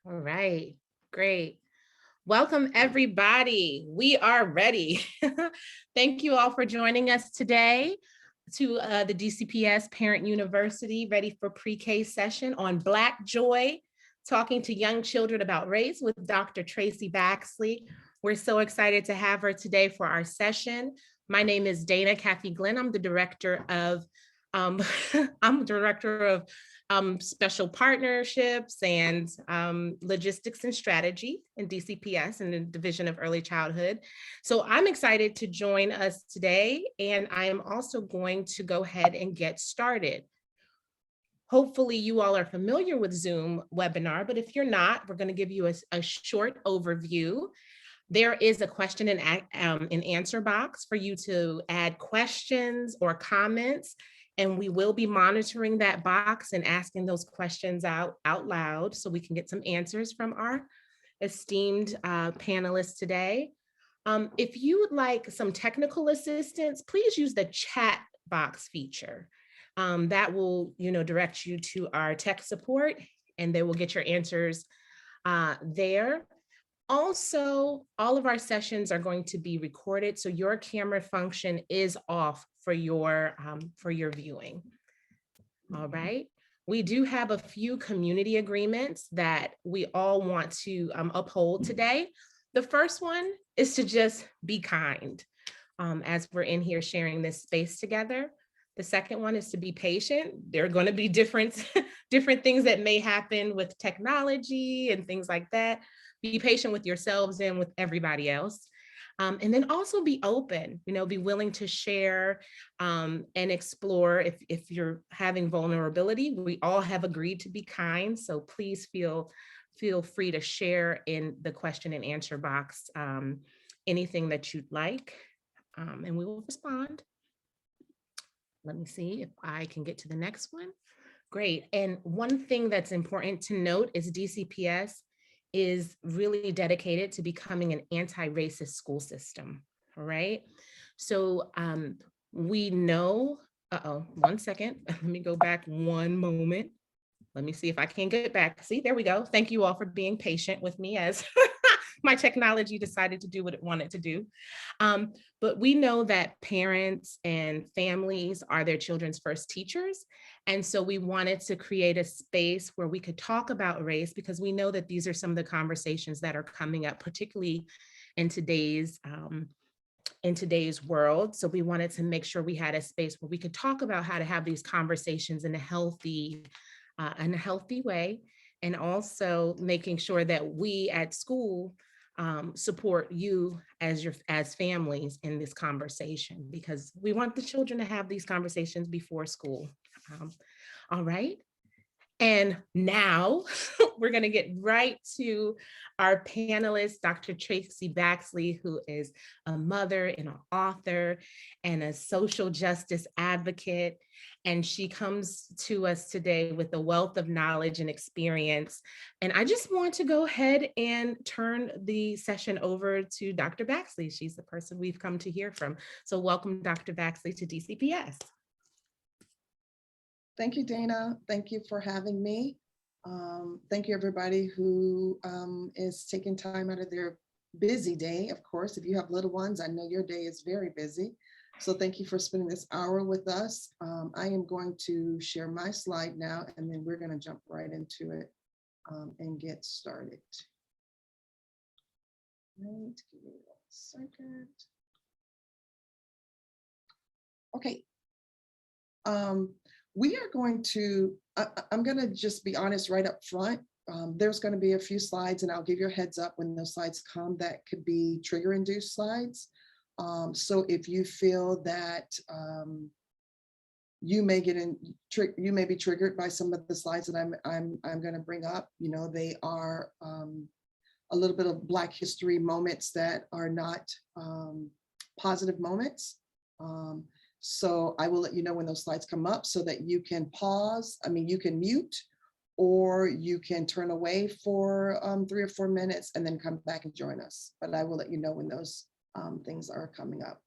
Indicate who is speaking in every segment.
Speaker 1: All right, great. Welcome, everybody. We are ready. Thank you all for joining us today to the DCPS Parent University Ready for Pre-K session on Black Joy, talking to young children about race with Dr. Traci Baxley. We're so excited to have her today for our session. My name is Dana Kathy Glenn. I'm the director of special partnerships and logistics and strategy in DCPS and the Division of Early Childhood. So I'm excited to join us today, and I am also going to go ahead and get started. Hopefully you all are familiar with Zoom webinar, but if you're not, we're going to give you a short overview. There is a question and answer box for you to add questions or comments, and we will be monitoring that box and asking those questions out loud so we can get some answers from our esteemed panelists today. If you would like some technical assistance, please use the chat box feature. That will, direct you to our tech support, and they will get your answers there. Also, all of our sessions are going to be recorded, so your camera function is off for your viewing. All right. We do have a few community agreements that we all want to uphold today. The first one is to just be kind as we're in here sharing this space together. The second one is to be patient. There are going to be different things that may happen with technology and things like that. Be patient with yourselves and with everybody else. And then also be open, be willing to share and explore if you're having vulnerability. We all have agreed to be kind, so please feel free to share in the question and answer box anything that you'd like, and we will respond. Let me see if I can get to the next one. Great. And one thing that's important to note is DCPS is really dedicated to becoming an anti-racist school system. All right. So we know, one second. Let me go back one moment. Let me see if I can get back. See, there we go. Thank you all for being patient with me as my technology decided to do what it wanted to do. But we know that parents and families are their children's first teachers. And so we wanted to create a space where we could talk about race, because we know that these are some of the conversations that are coming up, particularly in today's world. So we wanted to make sure we had a space where we could talk about how to have these conversations in a healthy way, and also making sure that we at school support you as families in this conversation, because we want the children to have these conversations before school. All right. And now we're going to get right to our panelist, Dr. Traci Baxley, who is a mother and an author and a social justice advocate. And she comes to us today with a wealth of knowledge and experience. And I just want to go ahead and turn the session over to Dr. Baxley. She's the person we've come to hear from. So welcome, Dr. Baxley, to DCPS.
Speaker 2: Thank you, Dana. Thank you for having me. Thank you, everybody who is taking time out of their busy day. Of course, if you have little ones, I know your day is very busy. So thank you for spending this hour with us. I am going to share my slide now, and then we're going to jump right into it and get started. Right, give me 1 second. Okay. We are going to, I'm going to just be honest right up front. There's going to be a few slides, and I'll give you a heads up when those slides come that could be trigger-induced slides. So if you feel that you may be triggered by some of the slides that I'm going to bring up, they are a little bit of Black history moments that are not positive moments. So I will let you know when those slides come up so that you can pause. You can mute, or you can turn away for 3 or 4 minutes and then come back and join us. But I will let you know when those things are coming up.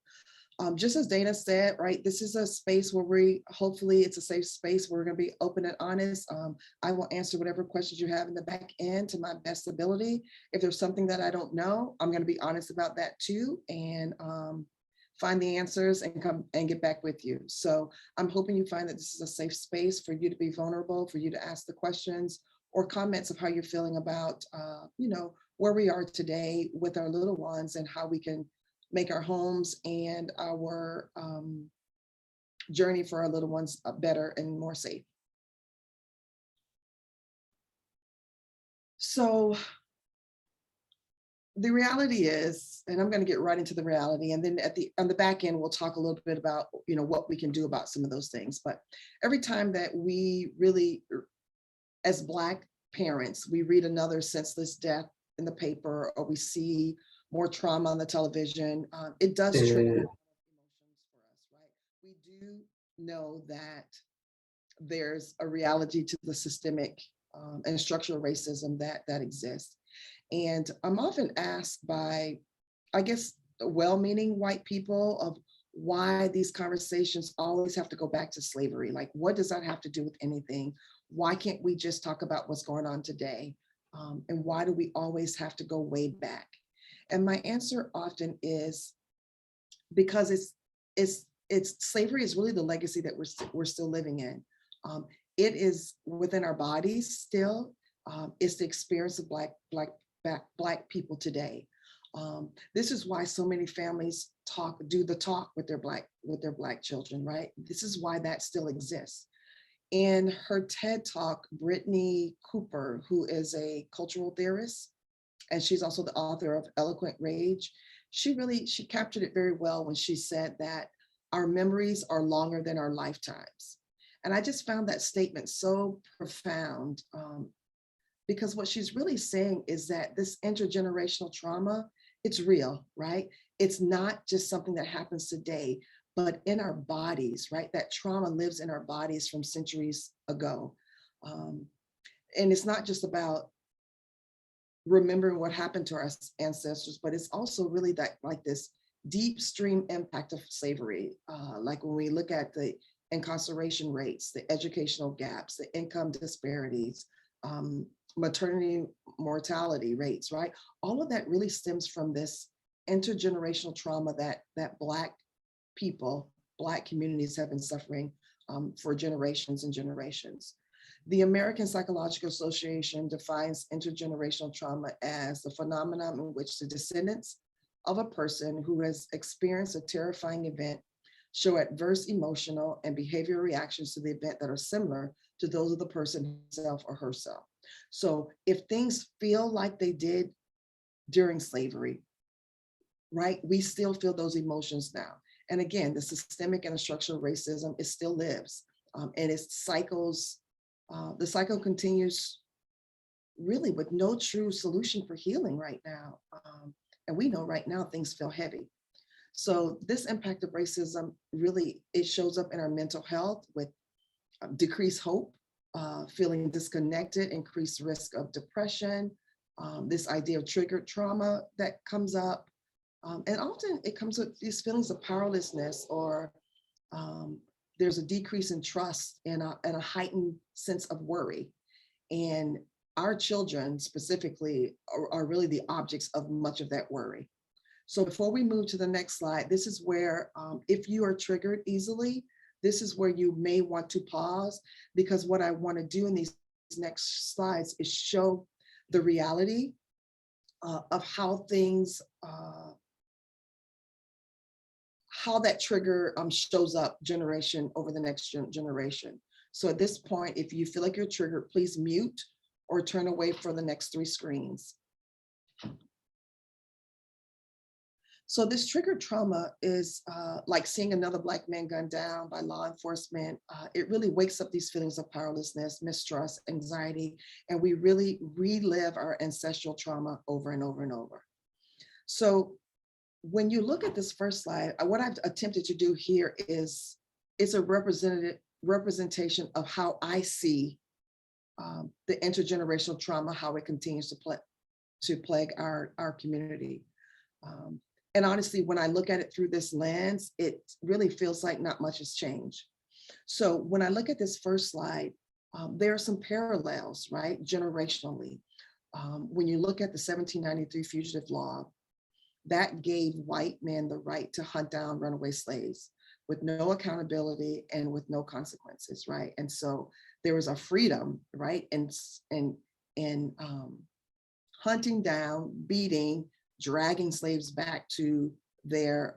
Speaker 2: Just as Dana said, right, this is a space where hopefully it's a safe space. We're going to be open and honest. I will answer whatever questions you have in the back end to my best ability. If there's something that I don't know, I'm going to be honest about that too, and find the answers and come and get back with you. So I'm hoping you find that this is a safe space for you to be vulnerable, for you to ask the questions or comments of how you're feeling about, where we are today with our little ones and how we can make our homes and our journey for our little ones better and more safe. So the reality is, and I'm going to get right into the reality, and then on the back end, we'll talk a little bit about, what we can do about some of those things. But every time that we really, as Black parents, we read another senseless death in the paper, or we see more trauma on the television, it does trigger emotions for us, right? We do know that there's a reality to the systemic and structural racism that exists. And I'm often asked by, I guess, well-meaning white people of why these conversations always have to go back to slavery. Like, what does that have to do with anything? Why can't we just talk about what's going on today? And why do we always have to go way back? And my answer often is because it's slavery is really the legacy that we're still living in. It is within our bodies still. It's the experience of Black people today. This is why so many families do the talk with their Black children, right? This is why that still exists. In her TED Talk, Brittany Cooper, who is a cultural theorist, and she's also the author of Eloquent Rage, she captured it very well when she said that our memories are longer than our lifetimes. And I just found that statement so profound, because what she's really saying is that this intergenerational trauma, it's real, right? It's not just something that happens today, but in our bodies, right? That trauma lives in our bodies from centuries ago. And it's not just about remembering what happened to our ancestors, but it's also really that, like, this deep stream impact of slavery. Like when we look at the incarceration rates, the educational gaps, the income disparities, maternity mortality rates, right? All of that really stems from this intergenerational trauma that Black people, Black communities have been suffering for generations and generations. The American Psychological Association defines intergenerational trauma as the phenomenon in which the descendants of a person who has experienced a terrifying event show adverse emotional and behavioral reactions to the event that are similar to those of the person himself or herself. So if things feel like they did during slavery, right, we still feel those emotions now. And again, the systemic and the structural racism, it still lives, and it cycles. The cycle continues really with no true solution for healing right now. And we know right now things feel heavy. So this impact of racism really, it shows up in our mental health with decreased hope, feeling disconnected, increased risk of depression, this idea of triggered trauma that comes up. And often it comes with these feelings of powerlessness, or there's a decrease in trust and a heightened sense of worry. And our children specifically are really the objects of much of that worry. So before we move to the next slide, this is where, if you are triggered easily, this is where you may want to pause, because what I want to do in these next slides is show the reality of how things, how that trigger shows up generation over the next generation. So at this point, if you feel like you're triggered, please mute or turn away for the next 3 screens. So this triggered trauma is like seeing another Black man gunned down by law enforcement. It really wakes up these feelings of powerlessness, mistrust, anxiety, and we really relive our ancestral trauma over and over and over. So when you look at this first slide, what I've attempted to do here is, it's a representation of how I see the intergenerational trauma, how it continues to plague our community. And honestly, when I look at it through this lens, it really feels like not much has changed. So when I look at this first slide, there are some parallels, right, generationally. When you look at the 1793 Fugitive Law, that gave white men the right to hunt down runaway slaves with no accountability and with no consequences, right? And so there was a freedom, right, and hunting down, beating, dragging slaves back to their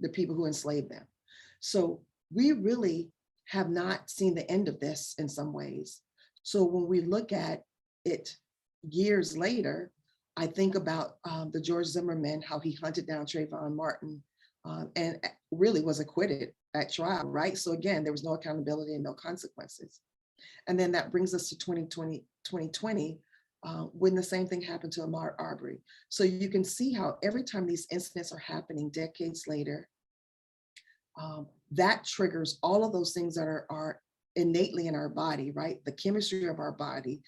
Speaker 2: the people who enslaved them. So we really have not seen the end of this in some ways. So when we look at it years later, I think about the George Zimmerman, how he hunted down Trayvon Martin and really was acquitted at trial, right? So again, there was no accountability and no consequences. And then that brings us to 2020, when the same thing happened to Ahmaud Arbery. So you can see how every time these incidents are happening decades later, that triggers all of those things that are innately in our body, right? The chemistry of our body.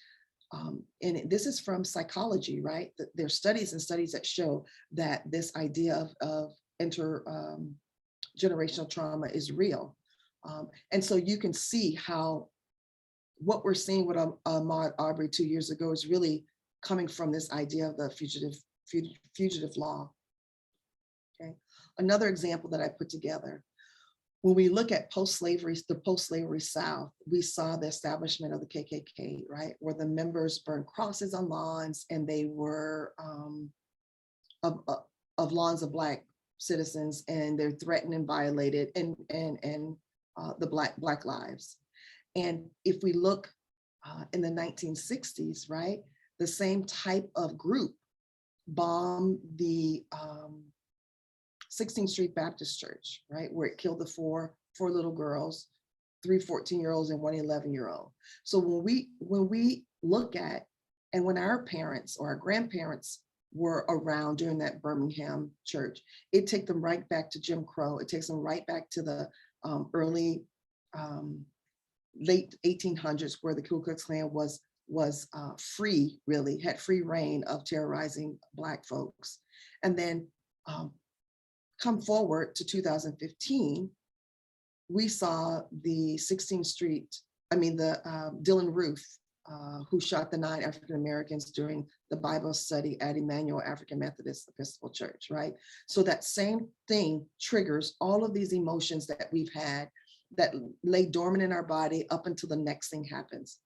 Speaker 2: And this is from psychology, right? There's studies and studies that show that this idea of intergenerational trauma is real. And so you can see how what we're seeing with Ahmaud Arbery 2 years ago is really coming from this idea of the fugitive law. Okay. Another example that I put together, when we look at the post-slavery South, we saw the establishment of the KKK, right? Where the members burned crosses on lawns and they were of lawns of Black citizens, and they're threatened and violated and the Black lives. And if we look in the 1960s, right, the same type of group bombed the 16th Street Baptist Church, right, where it killed the four little girls, 3 14-year-olds and 1 11-year-old. So when we look at, and when our parents or our grandparents were around during that Birmingham church, it takes them right back to Jim Crow. It takes them right back to the early late 1800s, where the Ku Klux Klan was free, really had free reign of terrorizing Black folks. And then come forward to 2015, we saw the 16th Street, Dylan Roof, who shot the 9 African Americans during the Bible study at Emmanuel African Methodist Episcopal Church, right? So that same thing triggers all of these emotions that we've had that lay dormant in our body up until the next thing happens.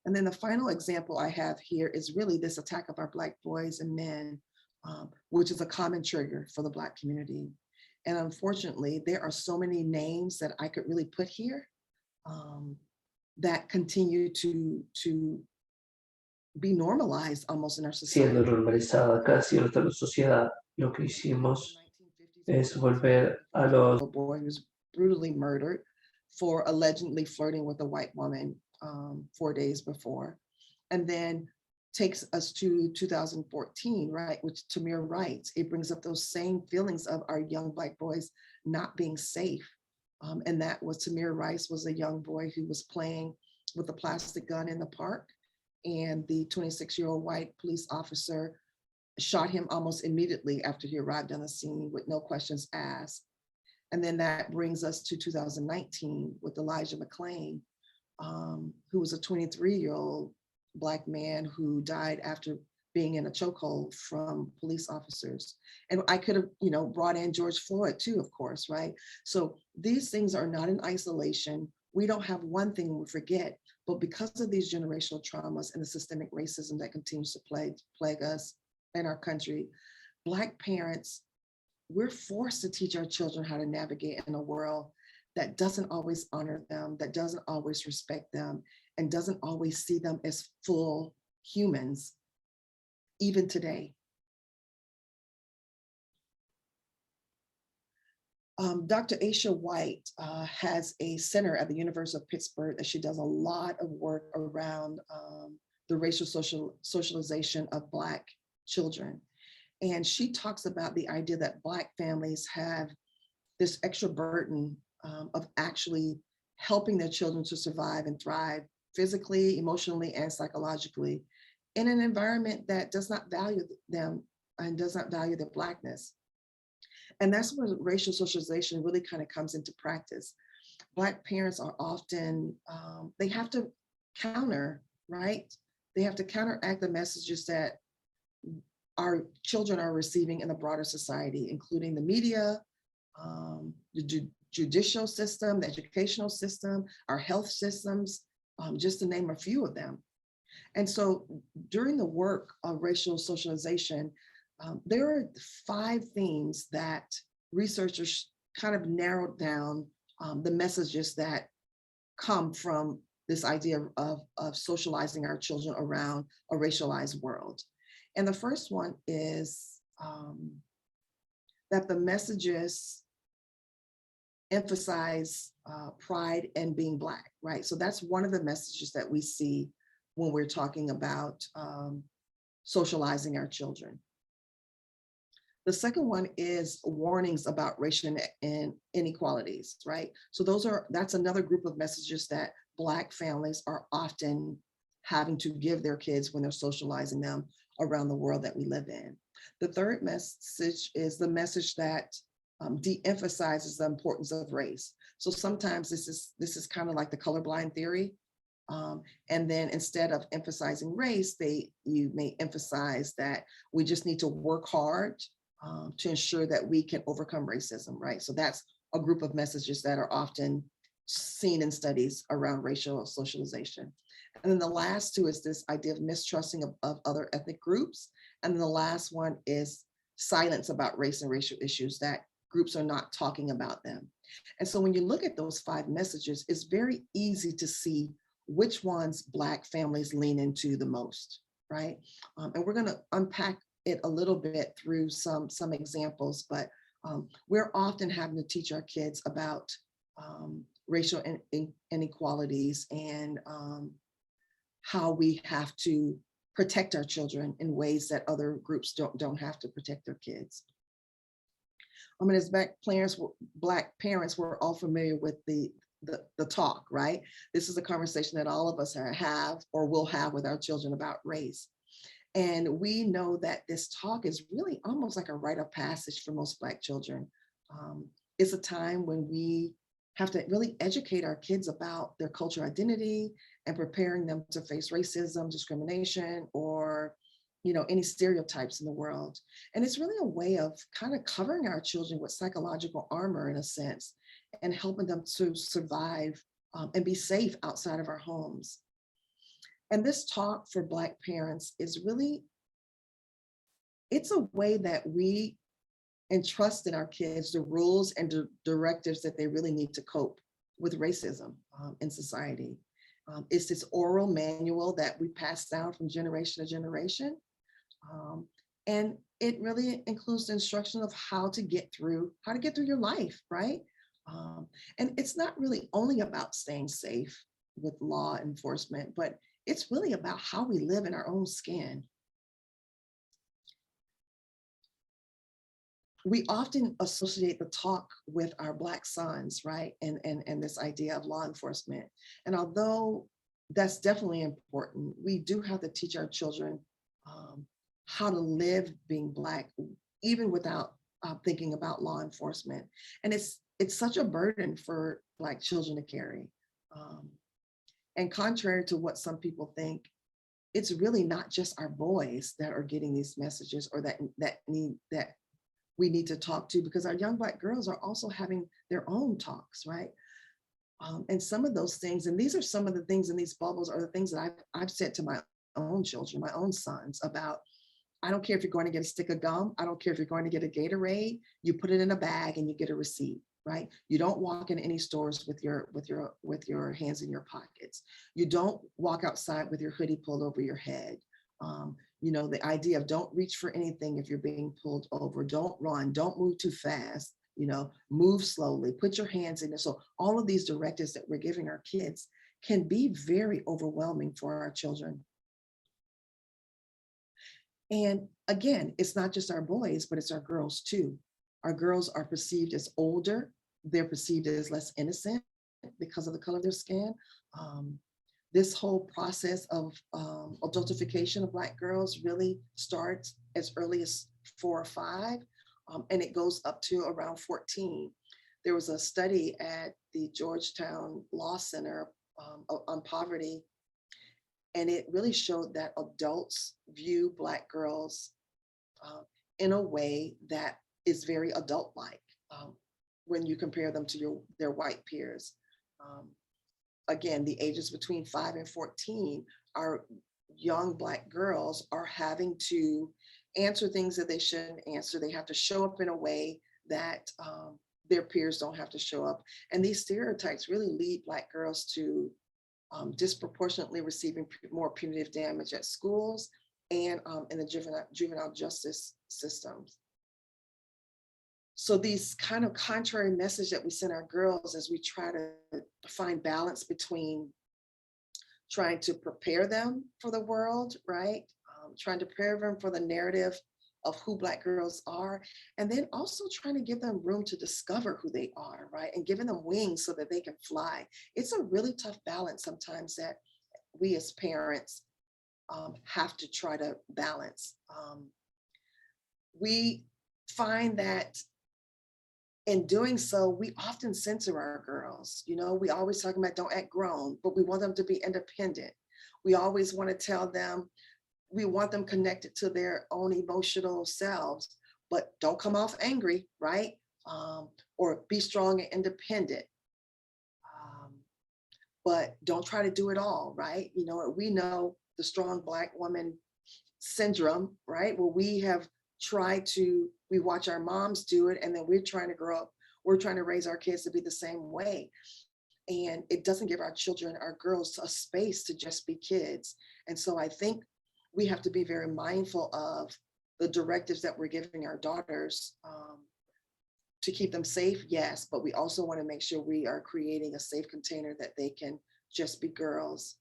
Speaker 2: And then the final example I have here is really this attack of our Black boys and men, which is a common trigger for the Black community. And unfortunately, there are so many names that I could really put here that continue to be normalized almost in our society.
Speaker 3: Siendo normalizada casi en nuestra sociedad, lo que hicimos es volver a los...
Speaker 2: A boy who was brutally murdered for allegedly flirting with a white woman 4 days before. And then takes us to 2014, right, which Tamir writes. It brings up those same feelings of our young Black boys not being safe. And that was Tamir Rice was a young boy who was playing with a plastic gun in the park. And the 26-year-old white police officer shot him almost immediately after he arrived on the scene with no questions asked. And then that brings us to 2019 with Elijah McClain, who was a 23-year-old Black man who died after being in a chokehold from police officers. And I could have, brought in George Floyd too, of course, right? So these things are not in isolation. We don't have one thing we forget, but because of these generational traumas and the systemic racism that continues to plague us in our country, Black parents, we're forced to teach our children how to navigate in a world that doesn't always honor them, that doesn't always respect them, and doesn't always see them as full humans, even today. Dr. Aisha White has a center at the University of Pittsburgh that she does a lot of work around the racial socialization of Black children. And she talks about the idea that Black families have this extra burden of actually helping their children to survive and thrive physically, emotionally, and psychologically in an environment that does not value them does not value their Blackness. And that's where racial socialization really kind of comes into practice. Black parents are often, they have to counter, right? They have to counteract the messages that our children are receiving in the broader society, including the media, the judicial system, the educational system, our health systems, just to name a few of them. And so during the work of racial socialization, there are 5 themes that researchers kind of narrowed down the messages that come from this idea of socializing our children around a racialized world. And the first one is that the messages emphasize pride and being Black, right? So that's one of the messages that we see when we're talking about socializing our children. The second one is warnings about racial inequalities, right? So that's another group of messages that Black families are often having to give their kids when they're socializing them around the world that we live in. The third message is the message that de-emphasizes the importance of race. So sometimes this is kind of like the colorblind theory. And then instead of emphasizing race, you may emphasize that we just need to work hard to ensure that we can overcome racism, right? So that's a group of messages that are often seen in studies around racial socialization. And then the last 2 is this idea of mistrusting of other ethnic groups. And then the last one is silence about race and racial issues, that groups are not talking about them. And so when you look at those 5 messages, it's very easy to see which ones Black families lean into the most, right? And we're gonna unpack it a little bit through some examples, but we're often having to teach our kids about racial inequalities and how we have to protect our children in ways that other groups don't have to protect their kids. I mean, as Black parents, we're all familiar with the talk, right? This is a conversation that all of us have or will have with our children about race. And we know that this talk is really almost like a rite of passage for most Black children. It's a time when we have to really educate our kids about their cultural identity and preparing them to face racism, discrimination, or any stereotypes in the world. And it's really a way of kind of covering our children with psychological armor in a sense, and helping them to survive and be safe outside of our homes. And this talk for Black parents is really, it's a way that we entrust in our kids the rules and directives that they really need to cope with racism in society. It's this oral manual that we pass down from generation to generation. And it really includes the instruction of how to get through your life, right? And it's not really only about staying safe with law enforcement, but it's really about how we live in our own skin. We often associate the talk with our Black sons, right? And this idea of law enforcement. And although that's definitely important, we do have to teach our children how to live being Black, even without thinking about law enforcement. And it's such a burden for Black children to carry. And contrary to what some people think, it's really not just our boys that are getting these messages or that we need to talk to, because our young Black girls are also having their own talks, right? And some of those things, and these are some of the things in these bubbles, are the things that I've said to my own children, my own sons, about, I don't care if you're going to get a stick of gum, I don't care if you're going to get a Gatorade, you put it in a bag and you get a receipt, right? You don't walk in any stores with your hands in your pockets. You don't walk outside with your hoodie pulled over your head. The idea of don't reach for anything if you're being pulled over, don't run, don't move too fast, move slowly, put your hands in there. So all of these directives that we're giving our kids can be very overwhelming for our children. And again, it's not just our boys, but it's our girls too. Our girls are perceived as older. They're perceived as less innocent because of the color of their skin. This whole process of adultification of Black girls really starts as early as 4 or 5, and it goes up to around 14. There was a study at the Georgetown Law Center on poverty, and it really showed that adults view Black girls in a way that is very adult-like when you compare them to their white peers. Again, the ages between 5 and 14, our young Black girls are having to answer things that they shouldn't answer. They have to show up in a way that their peers don't have to show up. And these stereotypes really lead Black girls to disproportionately receiving more punitive damage at schools and in the juvenile justice systems. So these kind of contrary message that we send our girls as we try to find balance between trying to prepare them for the world, right? Trying to prepare them for the narrative of who Black girls are, and then also trying to give them room to discover who they are, right? And giving them wings so that they can fly. It's a really tough balance sometimes that we as parents have to try to balance. We find that in doing so, we often censor our girls. You know, we always talking about don't act grown, but we want them to be independent. We always want to tell them, we want them connected to their own emotional selves, but don't come off angry, right? Or be strong and independent. But don't try to do it all, right? You know, we know the strong Black woman syndrome, right? Where we have we watch our moms do it, and then we're trying to grow up, we're trying to raise our kids to be the same way. And it doesn't give our children, our girls, a space to just be kids. And so I think we have to be very mindful of the directives that we're giving our daughters to keep them safe, yes, but we also want to make sure we are creating a safe container that they can just be girls.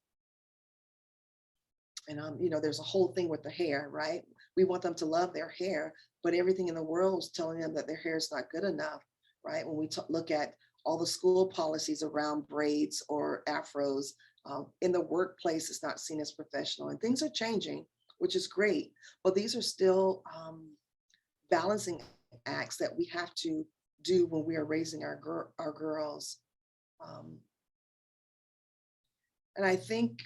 Speaker 2: And you know, there's a whole thing with the hair, right? We want them to love their hair, but everything in the world is telling them that their hair is not good enough, right? When we look at all the school policies around braids or afros, in the workplace, it's not seen as professional, and things are changing, which is great, but these are still balancing acts that we have to do when we are raising our girls. And I think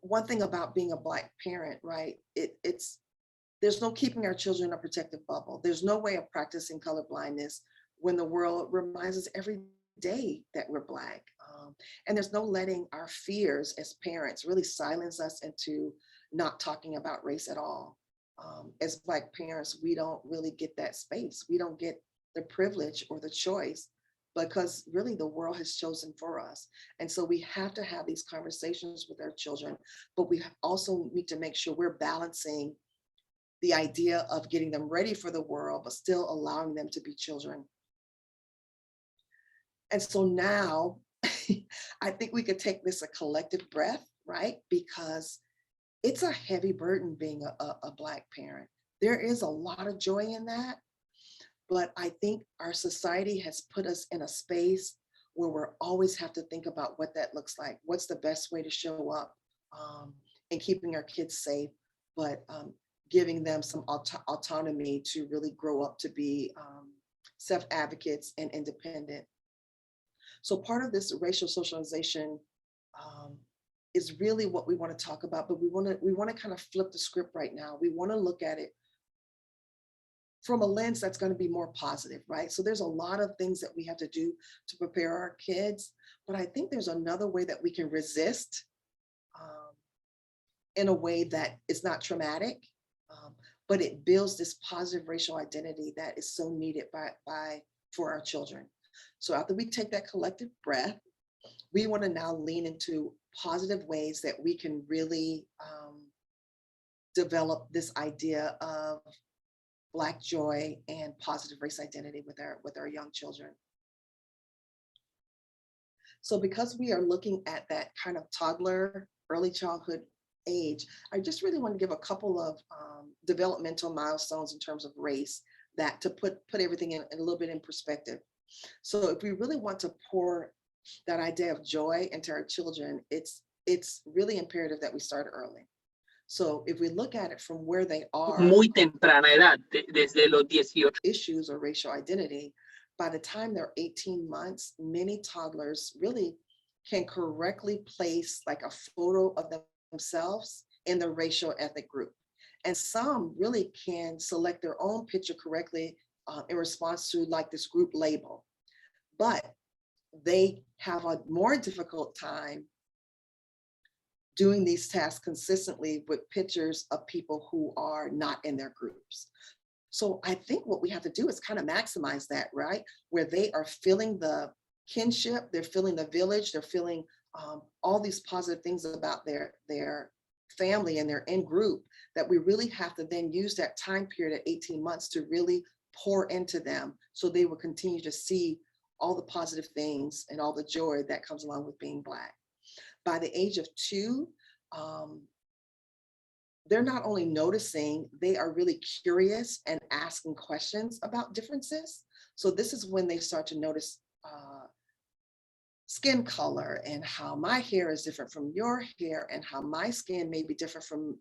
Speaker 2: one thing about being a Black parent, right? There's no keeping our children in a protective bubble. There's no way of practicing color blindness when the world reminds us every day that we're Black. And there's no letting our fears as parents really silence us into not talking about race at all. As Black parents, we don't really get that space. We don't get the privilege or the choice, because really the world has chosen for us. And so we have to have these conversations with our children, but we also need to make sure we're balancing the idea of getting them ready for the world, but still allowing them to be children. And so now I think we could take this a collective breath, right? Because it's a heavy burden being a Black parent. There is a lot of joy in that, but I think our society has put us in a space where we're always have to think about what that looks like. What's the best way to show up and keeping our kids safe, but giving them some autonomy to really grow up to be self-advocates and independent. So part of this racial socialization is really what we want to talk about, but we want to kind of flip the script right now. We want to look at it from a lens that's going to be more positive, right? So there's a lot of things that we have to do to prepare our kids, but I think there's another way that we can resist in a way that is not traumatic, but it builds this positive racial identity that is so needed for our children. So after we take that collective breath, we want to now lean into positive ways that we can really develop this idea of Black joy and positive race identity with our young children. So because we are looking at that kind of toddler, early childhood age, I just really want to give a couple of developmental milestones in terms of race that to put everything in a little bit in perspective. So if we really want to pour that idea of joy into our children, it's really imperative that we start early. So if we look at it from where they are,
Speaker 4: muy temprana edad, desde los 18.
Speaker 2: issues or racial identity, by the time they're 18 months, many toddlers really can correctly place like a photo of themselves in the racial ethnic group. And some really can select their own picture correctly in response to like this group label. But they have a more difficult time doing these tasks consistently with pictures of people who are not in their groups. So I think what we have to do is kind of maximize that, right? Where they are feeling the kinship, they're feeling the village, they're feeling all these positive things about their family and their in group, that we really have to then use that time period at 18 months to really pour into them so they will continue to see all the positive things and all the joy that comes along with being Black. By the age of 2, they're not only noticing, they are really curious and asking questions about differences. So this is when they start to notice skin color and how my hair is different from your hair and how my skin may be different from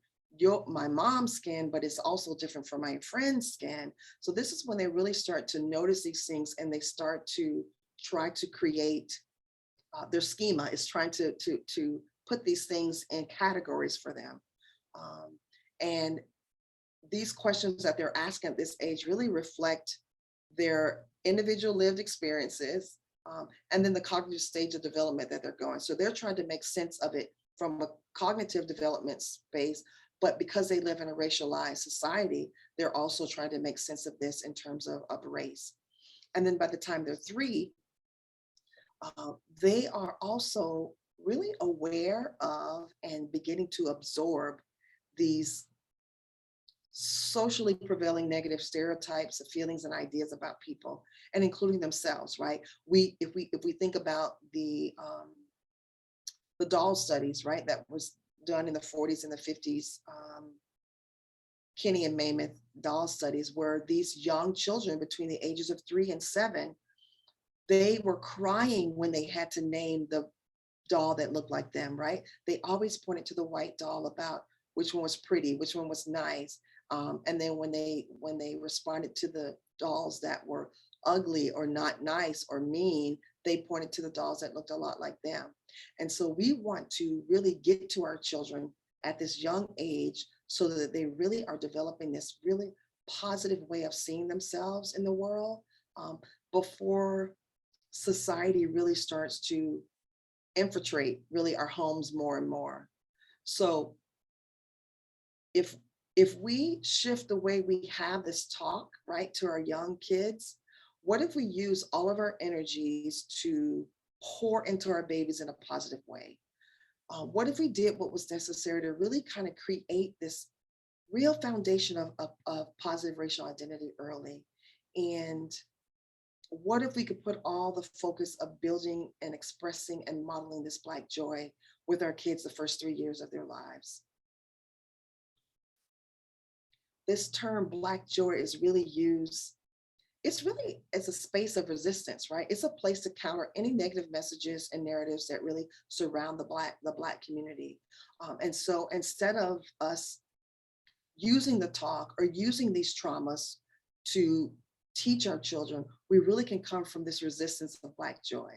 Speaker 2: my mom's skin, but it's also different from my friend's skin. So this is when they really start to notice these things and they start to try to create their schema is trying to put these things in categories for them. And these questions that they're asking at this age really reflect their individual lived experiences and then the cognitive stage of development that they're going. So they're trying to make sense of it from a cognitive development space, but because they live in a racialized society, they're also trying to make sense of this in terms of race. And then by the time they're 3, they are also really aware of and beginning to absorb these socially prevailing negative stereotypes of feelings and ideas about people, and including themselves, right? If we think about the doll studies, right, that was done in the 40s and the 50s, Kinney and Mammoth doll studies, where these young children between the ages of 3 and 7, they were crying when they had to name the doll that looked like them, right? They always pointed to the white doll about which one was pretty, which one was nice. And then when they responded to the dolls that were ugly or not nice or mean, they pointed to the dolls that looked a lot like them. And so we want to really get to our children at this young age so that they really are developing this really positive way of seeing themselves in the world before society really starts to infiltrate really our homes more and more. So if we shift the way we have this talk, right, to our young kids, what if we use all of our energies to pour into our babies in a positive way? What if we did what was necessary to really kind of create this real foundation of positive racial identity early? And what if we could put all the focus of building and expressing and modeling this Black joy with our kids the first 3 years of their lives? This term Black joy is really used, it's really as a space of resistance, right? It's a place to counter any negative messages and narratives that really surround the Black community. And so instead of us using the talk or using these traumas to teach our children, we really can come from this resistance of Black joy.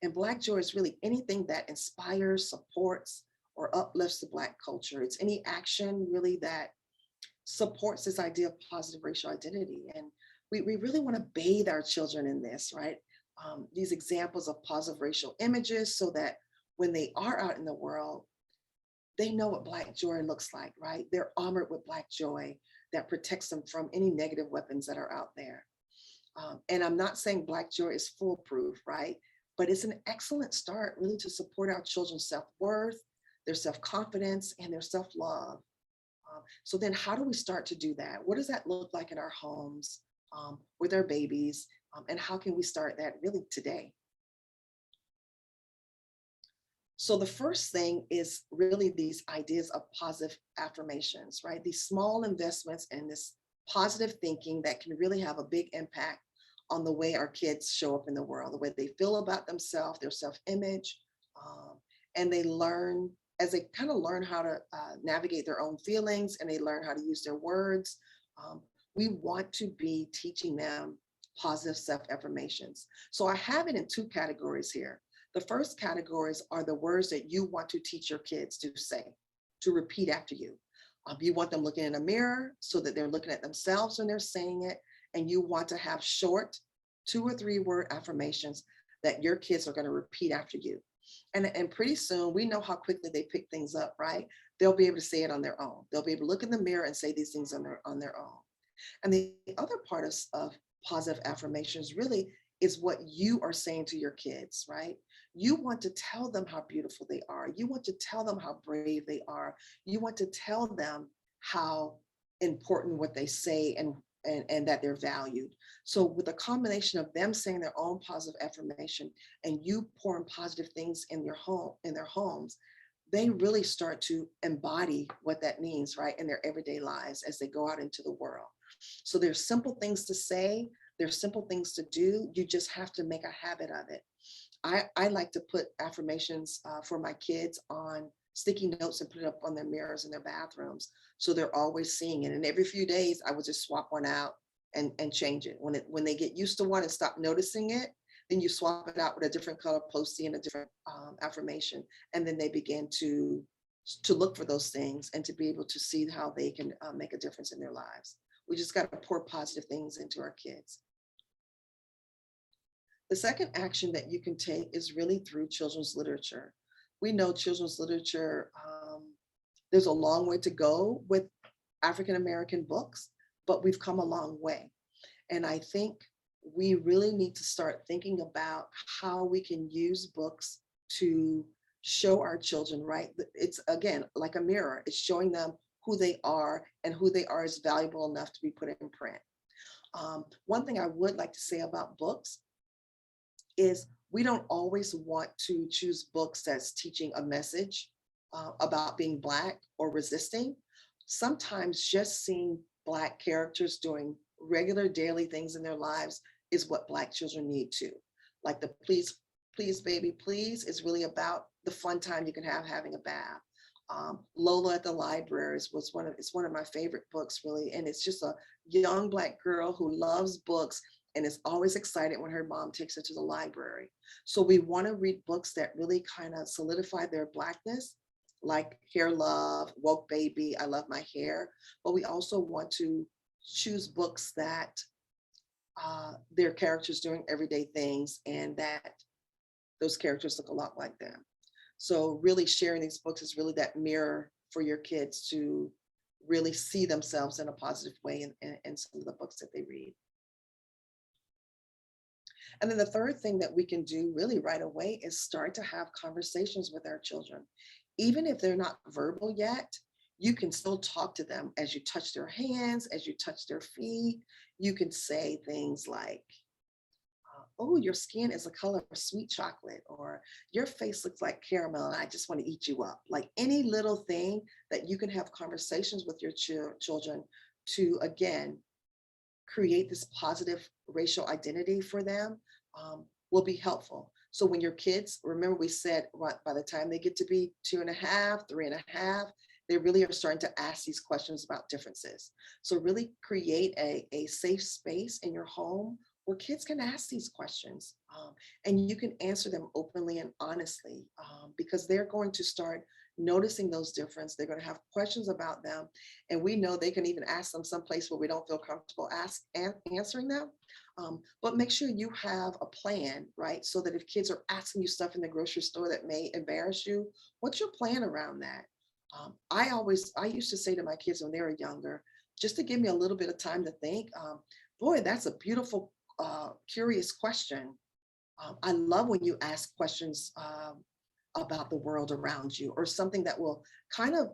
Speaker 2: And Black joy is really anything that inspires, supports, or uplifts the Black culture. It's any action really that supports this idea of positive racial identity. And we really want to bathe our children in this, right? These examples of positive racial images so that when they are out in the world, they know what Black joy looks like, right? They're armored with Black joy that protects them from any negative weapons that are out there. And I'm not saying Black joy is foolproof, right? But it's an excellent start really to support our children's self-worth, their self-confidence, and their self-love. So then how do we start to do that? What does that look like in our homes with our babies? And how can we start that really today? So the first thing is really these ideas of positive affirmations, right? These small investments in this positive thinking that can really have a big impact on the way our kids show up in the world, the way they feel about themselves, their self-image, and they learn as they kind of learn how to navigate their own feelings and they learn how to use their words, we want to be teaching them positive self-affirmations. So I have it in two categories here. The first categories are the words that you want to teach your kids to say, to repeat after you. You want them looking in a mirror so that they're looking at themselves when they're saying it. And you want to have short 2 or 3 word affirmations that your kids are going to repeat after you. And pretty soon we know how quickly they pick things up, right? They'll be able to say it on their own. They'll be able to look in the mirror and say these things on their own. And the other part of positive affirmations really is what you are saying to your kids, right? You want to tell them how beautiful they are. You want to tell them how brave they are. You want to tell them how important what they say and that they're valued. So with a combination of them saying their own positive affirmation and you pouring positive things in their homes, they really start to embody what that means, right, in their everyday lives as they go out into the world. So there's simple things to say, there's simple things to do. You just have to make a habit of it. I like to put affirmations for my kids on sticky notes and put it up on their mirrors in their bathrooms. So they're always seeing it. And every few days I would just swap one out and change it. When they get used to one and stop noticing it, then you swap it out with a different color Post-it and a different affirmation. And then they begin to look for those things and to be able to see how they can make a difference in their lives. We just got to pour positive things into our kids. The second action that you can take is really through children's literature. We know children's literature, there's a long way to go with African-American books, but we've come a long way. And I think we really need to start thinking about how we can use books to show our children, right? It's, again, like a mirror. It's showing them who they are, and who they are is valuable enough to be put in print. One thing I would like to say about books is we don't always want to choose books that's teaching a message about being Black or resisting. Sometimes just seeing Black characters doing regular daily things in their lives is what Black children need too. Like the Please, Please Baby Please is really about the fun time you can have having a bath. Lola at the Libraries was one of my favorite books, really. And it's just a young Black girl who loves books and is always excited when her mom takes her to the library. So we want to read books that really kind of solidify their Blackness, like Hair Love, Woke Baby, I Love My Hair. But we also want to choose books that their characters doing everyday things and that those characters look a lot like them. So really sharing these books is really that mirror for your kids to really see themselves in a positive way in some of the books that they read. And then the third thing that we can do really right away is start to have conversations with our children. Even if they're not verbal yet, you can still talk to them as you touch their hands, as you touch their feet. You can say things like, oh, your skin is the color of sweet chocolate, or your face looks like caramel and I just want to eat you up. Like any little thing that you can have conversations with your children to, again, create this positive racial identity for them will be helpful. So when your kids, remember we said by the time they get to be 2.5, 3.5, they really are starting to ask these questions about differences. So really create a safe space in your home where kids can ask these questions and you can answer them openly and honestly because they're going to start noticing those differences. They're going to have questions about them. And we know they can even ask them someplace where we don't feel comfortable answering them. But make sure you have a plan, right? So that if kids are asking you stuff in the grocery store that may embarrass you, what's your plan around that? I used to say to my kids when they were younger, just to give me a little bit of time to think, boy, that's a beautiful, curious question. I love when you ask questions about the world around you, or something that will kind of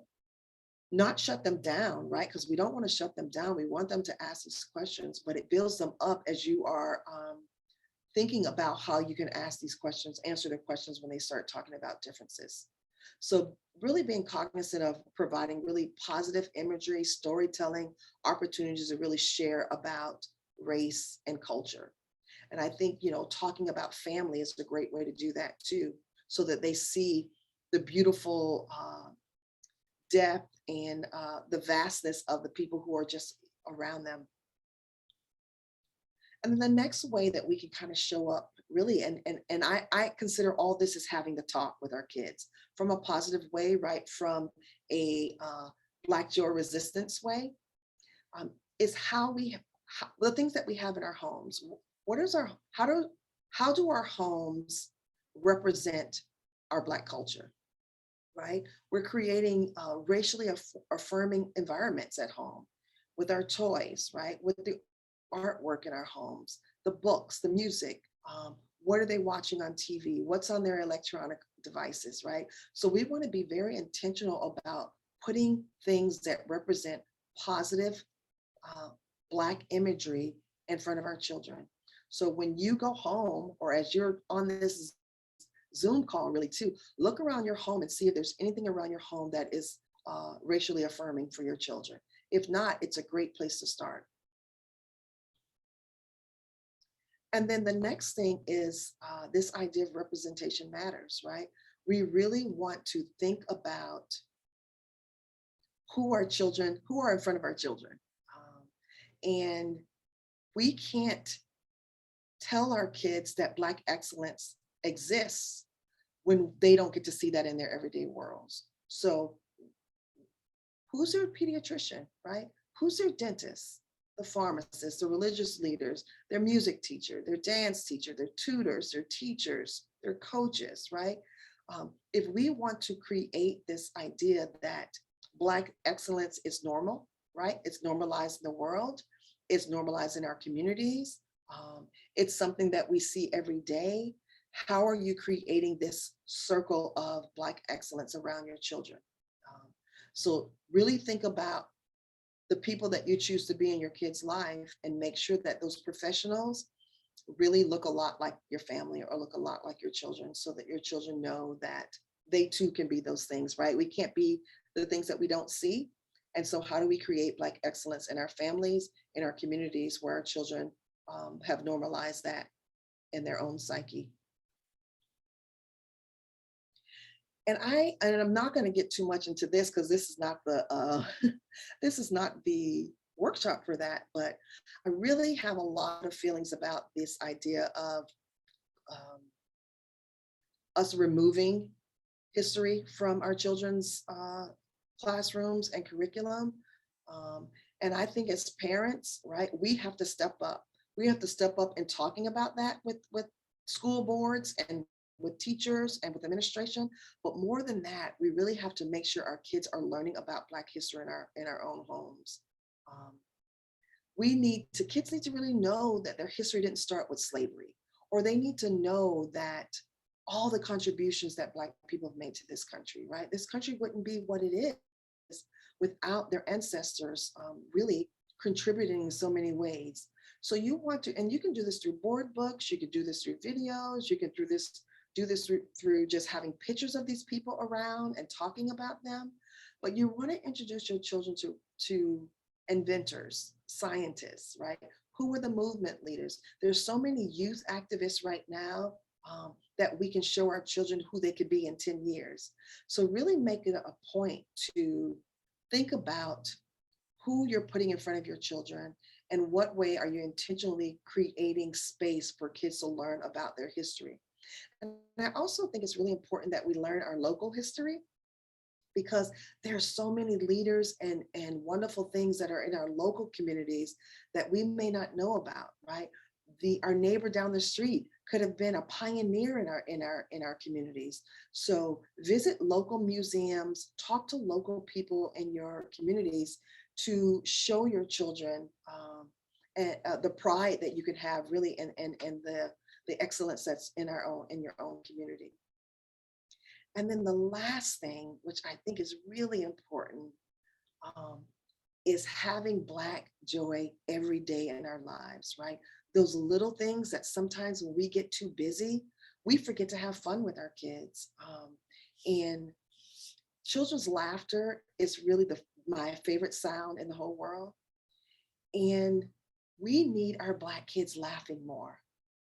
Speaker 2: not shut them down, right? Because we don't want to shut them down. We want them to ask these questions, but it builds them up as you are thinking about how you can ask these questions, answer their questions when they start talking about differences. So really being cognizant of providing really positive imagery, storytelling, opportunities to really share about race and culture. And I think, talking about family is a great way to do that too, so that they see the beautiful depth and the vastness of the people who are just around them. And then the next way that we can kind of show up really, and I consider all this as having the talk with our kids from a positive way, right? From a Black Joy resistance way, is the things that we have in our homes. How do our homes represent our Black culture, right? We're creating racially affirming environments at home with our toys, right? With the artwork in our homes, the books, the music, what are they watching on TV? What's on their electronic devices, right? So we want to be very intentional about putting things that represent positive Black imagery in front of our children. So when you go home, or as you're on this Zoom call really too, look around your home and see if there's anything around your home that is racially affirming for your children. If not, it's a great place to start. And then the next thing is this idea of representation matters, right? We really want to think about who are in front of our children. And we can't tell our kids that Black excellence exists when they don't get to see that in their everyday worlds. So who's their pediatrician, right? Who's their dentist? The pharmacists, the religious leaders, their music teacher, their dance teacher, their tutors, their teachers, their coaches, right? If we want to create this idea that Black excellence is normal, right? It's normalized in the world, it's normalized in our communities, it's something that we see every day. How are you creating this circle of Black excellence around your children? So really think about the people that you choose to be in your kid's life and make sure that those professionals really look a lot like your family or look a lot like your children, so that your children know that they too can be those things, right? We can't be the things that we don't see. And so how do we create Black excellence in our families, in our communities, where our children have normalized that in their own psyche? And I'm not going to get too much into this because this is not the this is not the workshop for that, but I really have a lot of feelings about this idea of us removing history from our children's classrooms and curriculum. And I think as parents, right, we have to step up. We have to step up in talking about that with school boards and with teachers and with administration. But more than that, we really have to make sure our kids are learning about Black history in our own homes. Kids need to really know that their history didn't start with slavery, or they need to know that all the contributions that Black people have made to this country, right? This country wouldn't be what it is without their ancestors really contributing in so many ways. So you want to, and you can do this through board books, you could do this through videos, you can do this through just having pictures of these people around and talking about them. But you want to introduce your children to inventors, scientists, right? Who were the movement leaders? There's so many youth activists right now that we can show our children who they could be in 10 years. So really make it a point to think about who you're putting in front of your children and what way are you intentionally creating space for kids to learn about their history. And I also think it's really important that we learn our local history, because there are so many leaders and wonderful things that are in our local communities that we may not know about, right? Our neighbor down the street could have been a pioneer in our communities. So visit local museums, talk to local people in your communities to show your children the pride that you can have really and the excellence that's in your own community. And then the last thing, which I think is really important, is having Black joy every day in our lives, right? Those little things that sometimes when we get too busy, we forget to have fun with our kids. And children's laughter is really my favorite sound in the whole world. And we need our Black kids laughing more.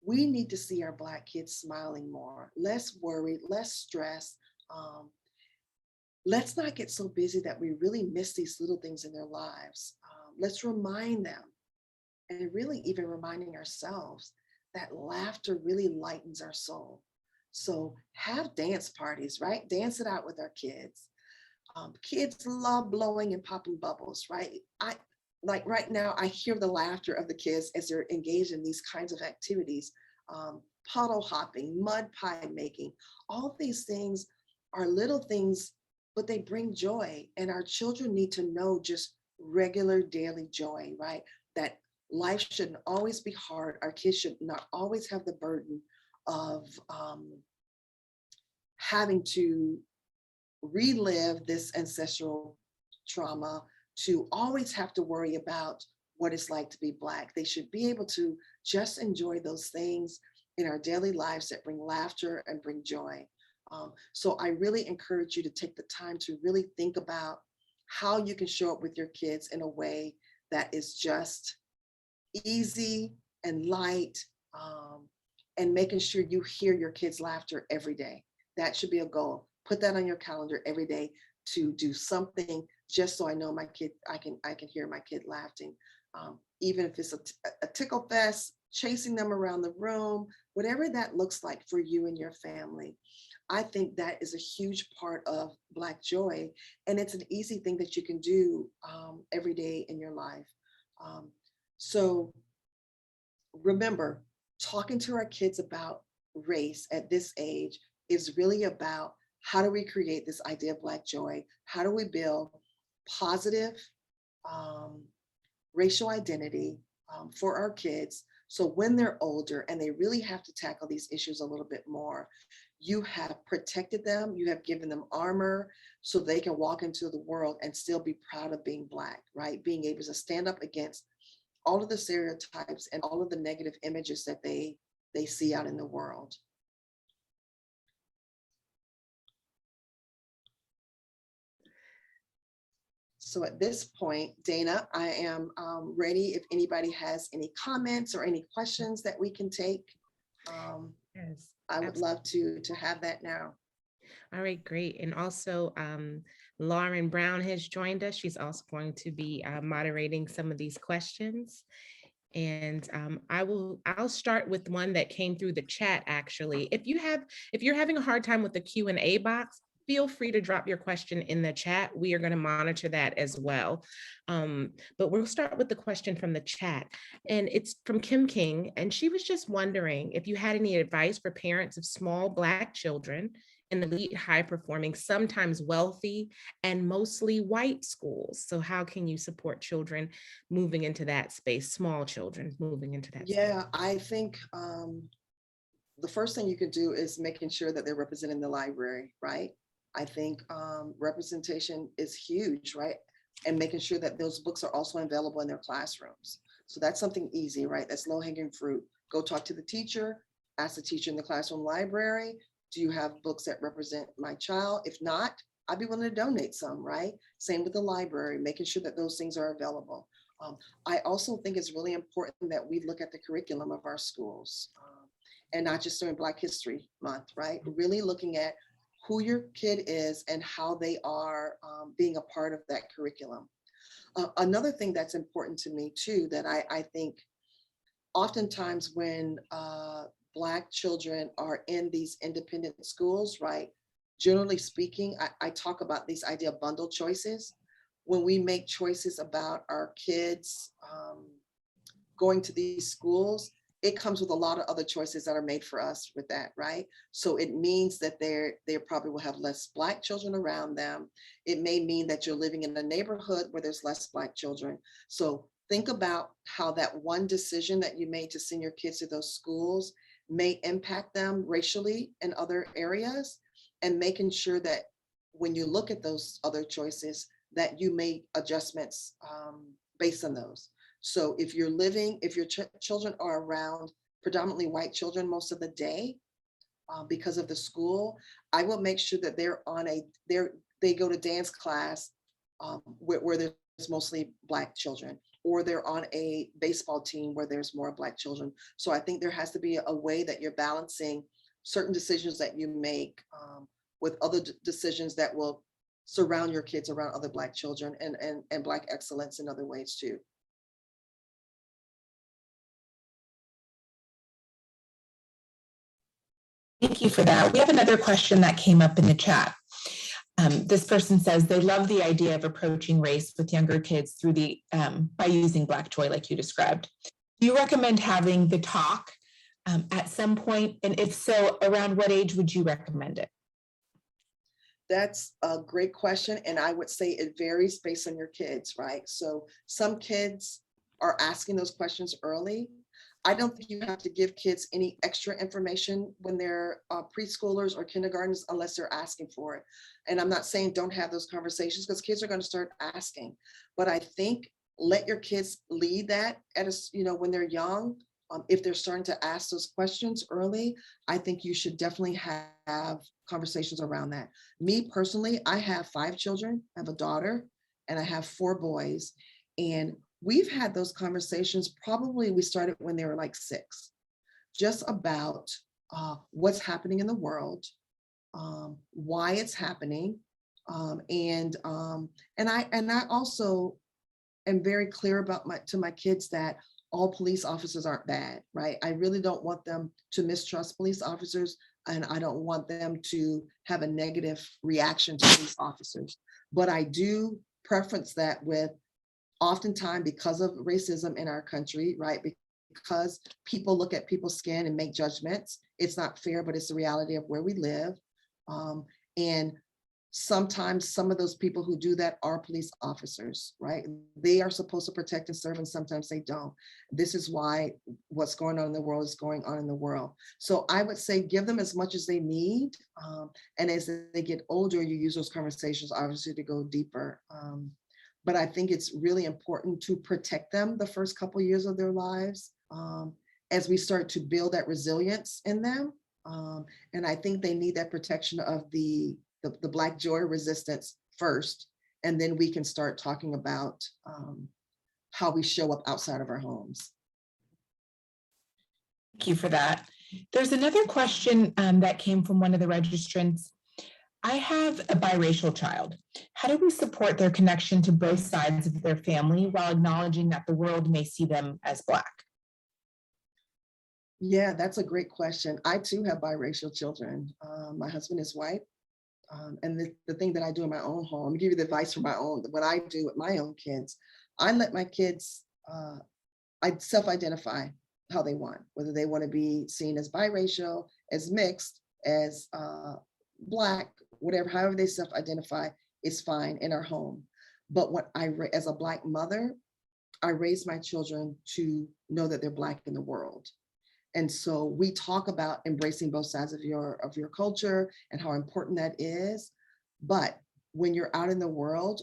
Speaker 2: We need to see our Black kids smiling more, less worried, less stressed, Let's not get so busy that we really miss these little things in their lives. Let's remind them, and really even reminding ourselves, that laughter really lightens our soul. So have dance parties, right? Dance it out with our kids. Kids love blowing and popping bubbles, right? Like right now, I hear the laughter of the kids as they're engaged in these kinds of activities. Puddle hopping, mud pie making, all these things are little things, but they bring joy. And our children need to know just regular daily joy, right? That life shouldn't always be hard. Our kids should not always have the burden of having to relive this ancestral trauma, to always have to worry about what it's like to be Black. They should be able to just enjoy those things in our daily lives that bring laughter and bring joy. So I really encourage you to take the time to really think about how you can show up with your kids in a way that is just easy and light, and making sure you hear your kids' laughter every day. That should be a goal. Put that on your calendar every day to do something just so I know my kid, I can hear my kid laughing. Even if it's a tickle fest, chasing them around the room, whatever that looks like for you and your family. I think that is a huge part of Black joy, and it's an easy thing that you can do every day in your life. So remember, talking to our kids about race at this age is really about, how do we create this idea of Black joy? How do we build positive racial identity for our kids? So when they're older and they really have to tackle these issues a little bit more, you have protected them, you have given them armor so they can walk into the world and still be proud of being Black, right? Being able to stand up against all of the stereotypes and all of the negative images that they see out in the world. So at this point, Dana, I am ready if anybody has any comments or any questions that we can take.
Speaker 1: Yes,
Speaker 2: I would love to have that now.
Speaker 1: all right, great. And also, Lauren Brown has joined us. She's also going to be moderating some of these questions. And I'll start with one that came through the chat, actually. If you're having a hard time with the Q&A box, feel free to drop your question in the chat. We are going to monitor that as well. But we'll start with the question from the chat. And it's from Kim King. And she was just wondering if you had any advice for parents of small Black children in elite, high-performing, sometimes wealthy, and mostly white schools. So how can you support children moving into that space, small children moving into that space?
Speaker 2: Yeah, I think the first thing you could do is making sure that they're represented in the library, right? I think representation is huge, right? And making sure that those books are also available in their classrooms. So that's something easy, right? That's low-hanging fruit. Go talk to the teacher, ask the teacher in the classroom library, do you have books that represent my child? If not, I'd be willing to donate some, right? Same with the library, making sure that those things are available. I also think it's really important that we look at the curriculum of our schools, and not just during Black History Month, right? Really looking at who your kid is and how they are being a part of that curriculum. Another thing that's important to me too, that I think oftentimes when Black children are in these independent schools, right? Generally speaking, I talk about this idea of bundle choices. When we make choices about our kids going to these schools, it comes with a lot of other choices that are made for us with that, right? So it means that they probably will have less Black children around them. It may mean that you're living in a neighborhood where there's less Black children. So think about how that one decision that you made to send your kids to those schools may impact them racially in other areas, and making sure that when you look at those other choices, that you make adjustments based on those. So if your children are around predominantly white children most of the day because of the school, I will make sure that they go to dance class where there's mostly Black children, or they're on a baseball team where there's more Black children. So I think there has to be a way that you're balancing certain decisions that you make with other decisions that will surround your kids around other Black children and Black excellence in other ways too.
Speaker 5: Thank you for that. We have another question that came up in the chat. This person says they love the idea of approaching race with younger kids through the by using Black joy like you described. Do you recommend having the talk at some point? And if so, around what age would you recommend it?
Speaker 2: That's a great question. And I would say it varies based on your kids, right? So some kids are asking those questions early. I don't think you have to give kids any extra information when they're preschoolers or kindergartens unless they're asking for it. And I'm not saying don't have those conversations because kids are going to start asking. But I think let your kids lead that at a, when they're young. If they're starting to ask those questions early, I think you should definitely have conversations around that. Me personally, I have 5 children. I have a daughter and I have 4 boys. And we've had those conversations, probably we started when they were like 6, just about what's happening in the world, why it's happening. And I also am very clear about to my kids that all police officers aren't bad, right? I really don't want them to mistrust police officers, and I don't want them to have a negative reaction to police officers. But I do preference that with oftentimes because of racism in our country, right? Because people look at people's skin and make judgments. It's not fair, but it's the reality of where we live. And sometimes some of those people who do that are police officers, right? They are supposed to protect and serve, and sometimes they don't. This is why what's going on in the world is going on in the world. So I would say give them as much as they need. And as they get older, you use those conversations, obviously, to go deeper. But I think it's really important to protect them the first couple of years of their lives as we start to build that resilience in them. And I think they need that protection of the Black joy resistance first, and then we can start talking about how we show up outside of our homes.
Speaker 5: Thank you for that. There's another question that came from one of the registrants. I have a biracial child. How do we support their connection to both sides of their family while acknowledging that the world may see them as Black?
Speaker 2: Yeah, that's a great question. I too have biracial children. My husband is white. And the thing that I do in my own home, let me give you the advice for my own, what I do with my own kids, I let my kids, I self-identify how they want, whether they want to be seen as biracial, as mixed, as Black, whatever, however they self-identify is fine in our home. But what as a Black mother, I raise my children to know that they're Black in the world. And so we talk about embracing both sides of your culture and how important that is. But when you're out in the world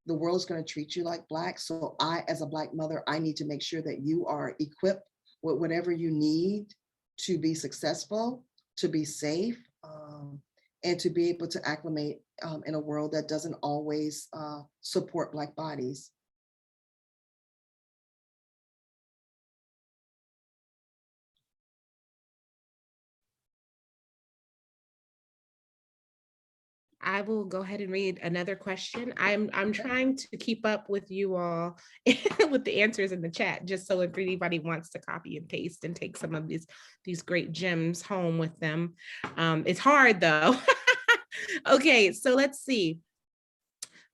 Speaker 2: is going to treat you like Black. So I, as a Black mother, I need to make sure that you are equipped with whatever you need to be successful, to be safe, and to be able to acclimate in a world that doesn't always support Black bodies.
Speaker 1: I will go ahead and read another question. I'm trying to keep up with you all with the answers in the chat, just so if anybody wants to copy and paste and take some of these great gems home with them. It's hard though. Okay, so let's see.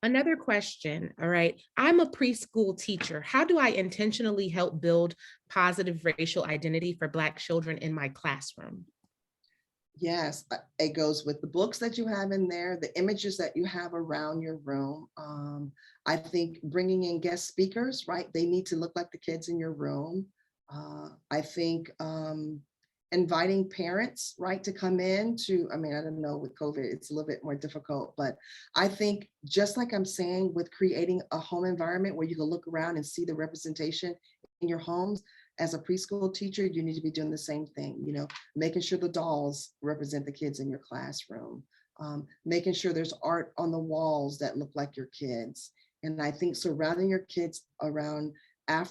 Speaker 1: Another question, all right. I'm a preschool teacher. How do I intentionally help build positive racial identity for Black children in my classroom?
Speaker 2: Yes, it goes with the books that you have in there, the images that you have around your room. I think bringing in guest speakers, right? They need to look like the kids in your room. I think inviting parents, right, to come in to, I mean, I don't know, with COVID, it's a little bit more difficult, but I think just like I'm saying with creating a home environment where you can look around and see the representation in your homes, as a preschool teacher, you need to be doing the same thing, making sure the dolls represent the kids in your classroom, making sure there's art on the walls that look like your kids. And I think surrounding your kids around I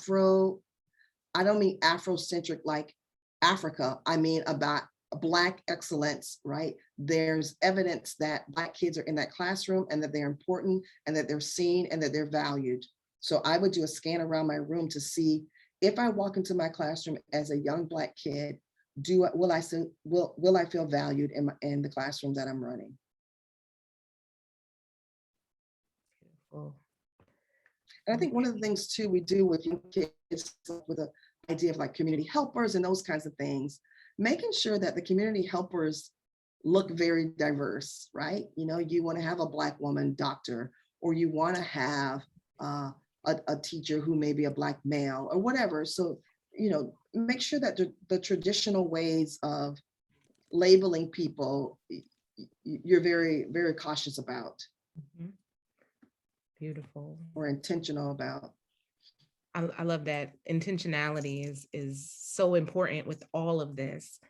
Speaker 2: don't mean Afrocentric like Africa, I mean about Black excellence, right? There's evidence that Black kids are in that classroom and that they're important and that they're seen and that they're valued. So I would do a scan around my room to see if I walk into my classroom as a young Black kid, will I feel valued in the classroom that I'm running?
Speaker 1: Beautiful.
Speaker 2: And I think one of the things too we do with young kids with the idea of like community helpers and those kinds of things, making sure that the community helpers look very diverse, right? You know, you want to have a Black woman doctor, or you want to have a teacher who may be a Black male or whatever. So, you know, make sure that the traditional ways of labeling people, you're very, very cautious about.
Speaker 1: Mhm. Beautiful.
Speaker 2: Or intentional about.
Speaker 1: I love that. Intentionality is so important with all of this.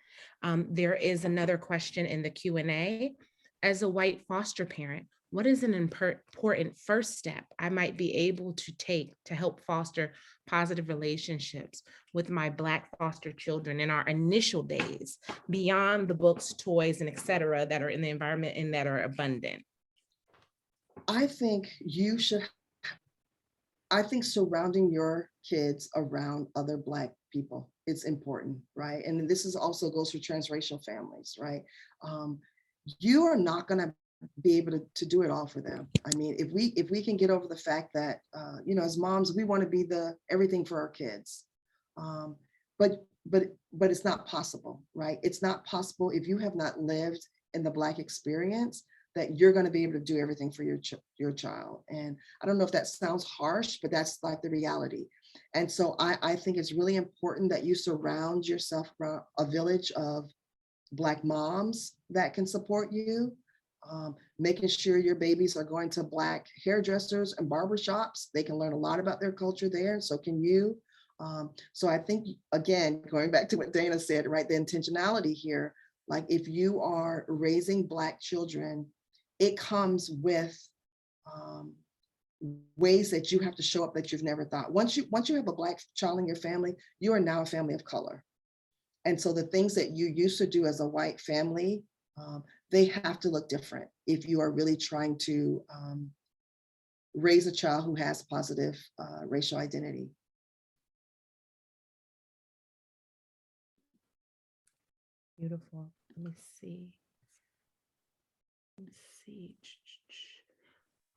Speaker 1: There is another question in the Q&A. As a white foster parent, what is an important first step I might be able to take to help foster positive relationships with my Black foster children in our initial days, beyond the books, toys, and et cetera that are in the environment and that are abundant?
Speaker 2: I think surrounding your kids around other Black people is important, right? And this is also goes for transracial families, right? You are not going to be able to do it all for them. I mean, if we can get over the fact that, you know, as moms, we want to be everything for our kids. But it's not possible, right? It's not possible if you have not lived in the Black experience that you're going to be able to do everything for your child. And I don't know if that sounds harsh, but that's like the reality. And so I think it's really important that you surround yourself around a village of Black moms that can support you, making sure your babies are going to Black hairdressers and barbershops. They can learn a lot about their culture there, and so can you. So I think, again, going back to what Dana said, right, the intentionality here, like if you are raising Black children, it comes with ways that you have to show up that you've never thought. Once you have a Black child in your family, you are now a family of color. And so the things that you used to do as a white family, they have to look different if you are really trying to raise a child who has positive racial identity.
Speaker 1: Beautiful. Let me see. Let's see.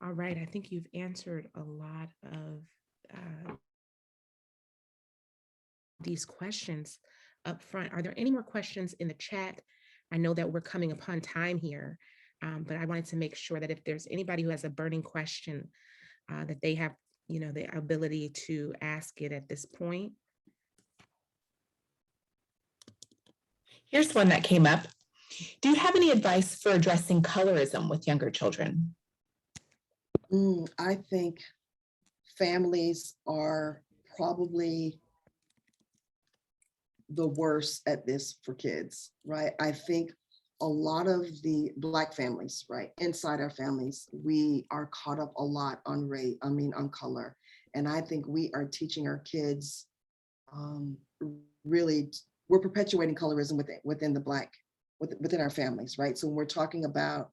Speaker 1: All right. I think you've answered a lot of these questions up front. Are there any more questions in the chat? I know that we're coming upon time here, but I wanted to make sure that if there's anybody who has a burning question, that they have, you know, the ability to ask it at this point.
Speaker 5: Here's one that came up. Do you have any advice for addressing colorism with younger children?
Speaker 2: I think families are probably the worst at this for kids, right? I think a lot of the Black families, right, inside our families, we are caught up a lot on on color. And I think we are teaching our kids, really, we're perpetuating colorism within our families, right? So when we're talking about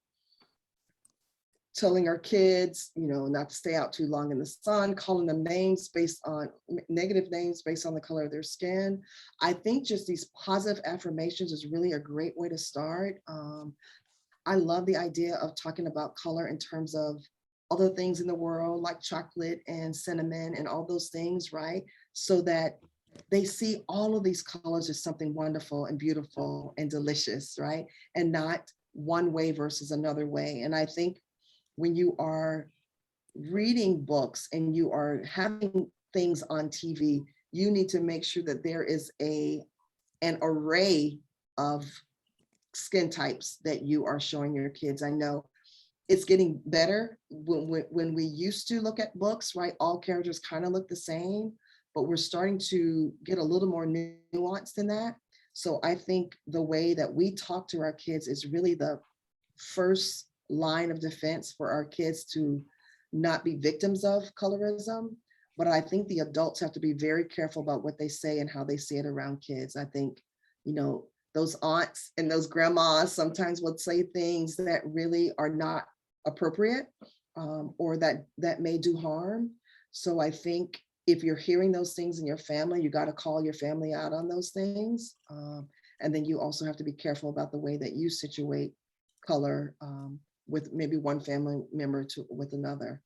Speaker 2: telling our kids, you know, not to stay out too long in the sun, calling them names based on negative names based on the color of their skin. I think just these positive affirmations is really a great way to start. I love the idea of talking about color in terms of other things in the world like chocolate and cinnamon and all those things, right? So that they see all of these colors as something wonderful and beautiful and delicious, right? And not one way versus another way. And I think when you are reading books and you are having things on TV, you need to make sure that there is an array of skin types that you are showing your kids. I know it's getting better. When we used to look at books, right, all characters kind of look the same, but we're starting to get a little more nuanced than that. So I think the way that we talk to our kids is really the first line of defense for our kids to not be victims of colorism. But I think the adults have to be very careful about what they say and how they say it around kids. I think, you know, those aunts and those grandmas sometimes will say things that really are not appropriate, or that may do harm. So I think if you're hearing those things in your family, you got to call your family out on those things. And then you also have to be careful about the way that you situate color with maybe one family member with another.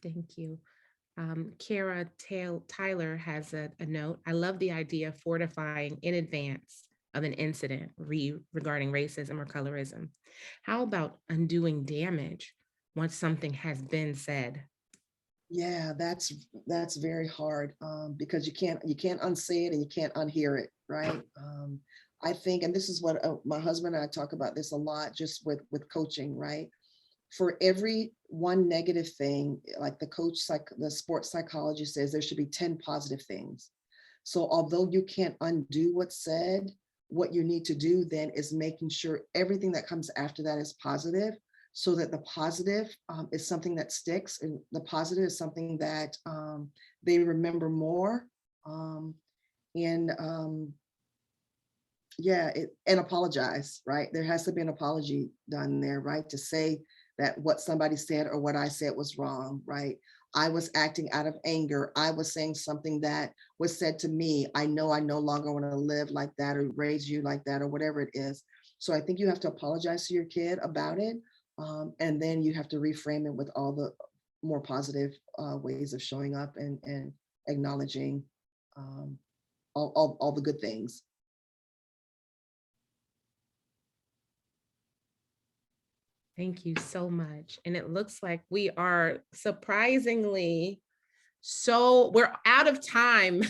Speaker 1: Thank you. Kara Tyler has a note. I love the idea of fortifying in advance of an incident regarding racism or colorism. How about undoing damage once something has been said?
Speaker 2: Yeah, that's very hard, because you can't unsay it and you can't unhear it, right? I think, and this is what my husband and I talk about this a lot, just with coaching, right? For every one negative thing, like the sports psychologist says, there should be 10 positive things. So although you can't undo what's said, what you need to do then is making sure everything that comes after that is positive, so that the positive is something that sticks, and the positive is something that they remember more. And apologize, right? There has to be an apology done there, right? To say that what somebody said or what I said was wrong, right? I was acting out of anger. I was saying something that was said to me. I know I no longer want to live like that or raise you like that or whatever it is. So I think you have to apologize to your kid about it. And then you have to reframe it with all the more positive ways of showing up and acknowledging all the good things.
Speaker 1: Thank you so much. And it looks like we are surprisingly we're out of time.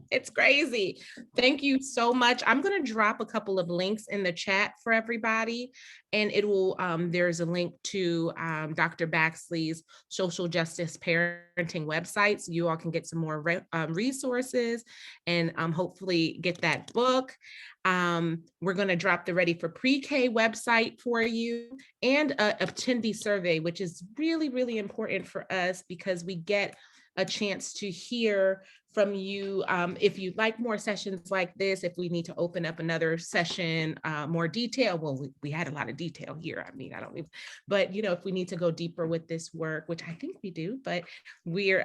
Speaker 1: It's crazy. Thank you so much. I'm going to drop a couple of links in the chat for everybody. And it will, there's a link to Dr. Baxley's social justice parenting website. So you all can get some more resources and hopefully get that book. We're going to drop the Ready for Pre-K website for you, and a attendee survey, which is really, really important for us because we get a chance to hear from you. If you'd like more sessions like this, if we need to open up another session, more detail, well, we had a lot of detail here. I mean, I don't even, but if we need to go deeper with this work, which I think we do, but we're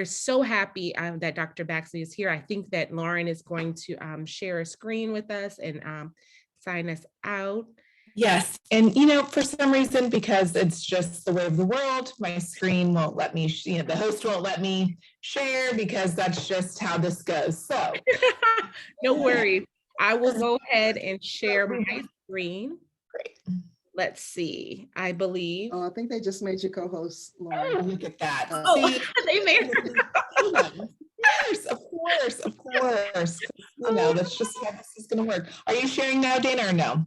Speaker 1: so happy that Dr. Baxley is here. I think that Lauren is going to share a screen with us and sign us out.
Speaker 5: Yes, and for some reason, because it's just the way of the world, my screen won't let me, the host won't let me share, because that's just how this goes. So
Speaker 1: no worries. I will go ahead and share my screen.
Speaker 5: Great.
Speaker 1: Let's see. I believe.
Speaker 2: Oh, I think they just made you co-host, Lauren.
Speaker 5: Oh, look at that.
Speaker 1: They made.
Speaker 5: Of course. That's just how this is going to work. Are you sharing now, Dana, or no?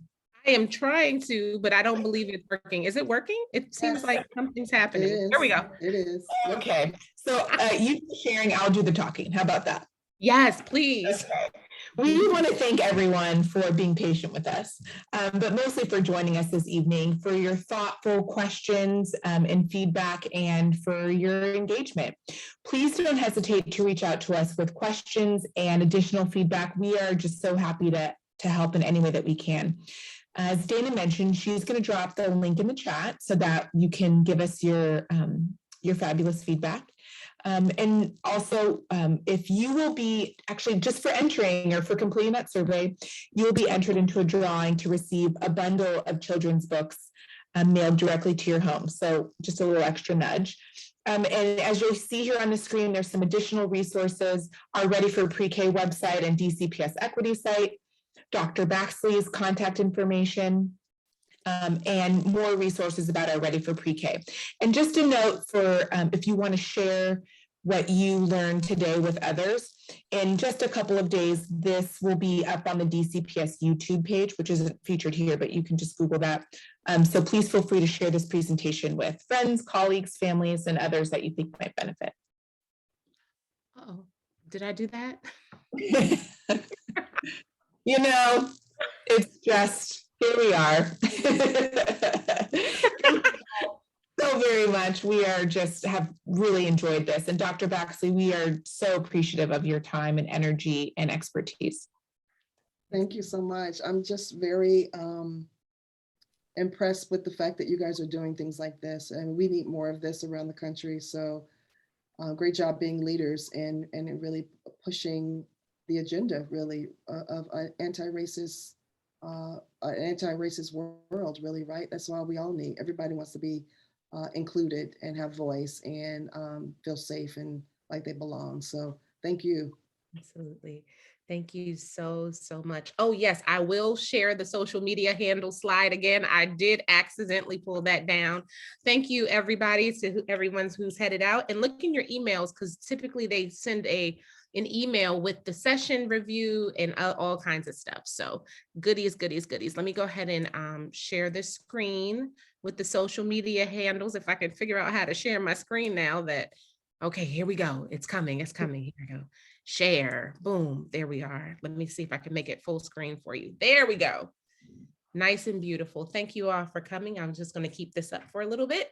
Speaker 1: I am trying to, but I don't believe it's working. Is it working? It seems like something's happening. There we go.
Speaker 2: It is.
Speaker 5: Okay. So you sharing, I'll do the talking. How about that?
Speaker 1: Yes, please.
Speaker 5: Okay. We want to thank everyone for being patient with us, but mostly for joining us this evening, for your thoughtful questions and feedback, and for your engagement. Please don't hesitate to reach out to us with questions and additional feedback. We are just so happy to help in any way that we can. As Dana mentioned, she's going to drop the link in the chat so that you can give us your fabulous feedback. And also, if you will be actually just for entering or for completing that survey, you will be entered into a drawing to receive a bundle of children's books mailed directly to your home. So just a little extra nudge. And as you'll see here on the screen, there's some additional resources, our Ready for Pre-K website and DCPS equity site, Dr. Baxley's contact information, and more resources about our Ready for Pre-K. And just a note for if you want to share what you learned today with others, in just a couple of days, this will be up on the DCPS YouTube page, which isn't featured here, but you can just Google that. So please feel free to share this presentation with friends, colleagues, families, and others that you think might benefit.
Speaker 1: Oh, did I do that?
Speaker 5: It's just, here we are. So so very much. We are have really enjoyed this. And Dr. Baxley, we are so appreciative of your time and energy and expertise.
Speaker 2: Thank you so much. I'm just very impressed with the fact that you guys are doing things like this, and we need more of this around the country. So great job being leaders and really pushing the agenda really of an anti-racist world, really, right? That's why we all need, everybody wants to be included and have voice and feel safe and like they belong. So thank you.
Speaker 1: Absolutely. Thank you so much. Oh, yes, I will share the social media handle slide again. I did accidentally pull that down. Thank you, everybody, to everyone who's headed out, and look in your emails, because typically they send an email with the session review and all kinds of stuff. So goodies. Let me go ahead and share this screen with the social media handles. If I can figure out how to share my screen now that, okay, here we go. It's coming. Here we go. Share, boom, there we are. Let me see if I can make it full screen for you. There we go. Nice and beautiful. Thank you all for coming. I'm just going to keep this up for a little bit.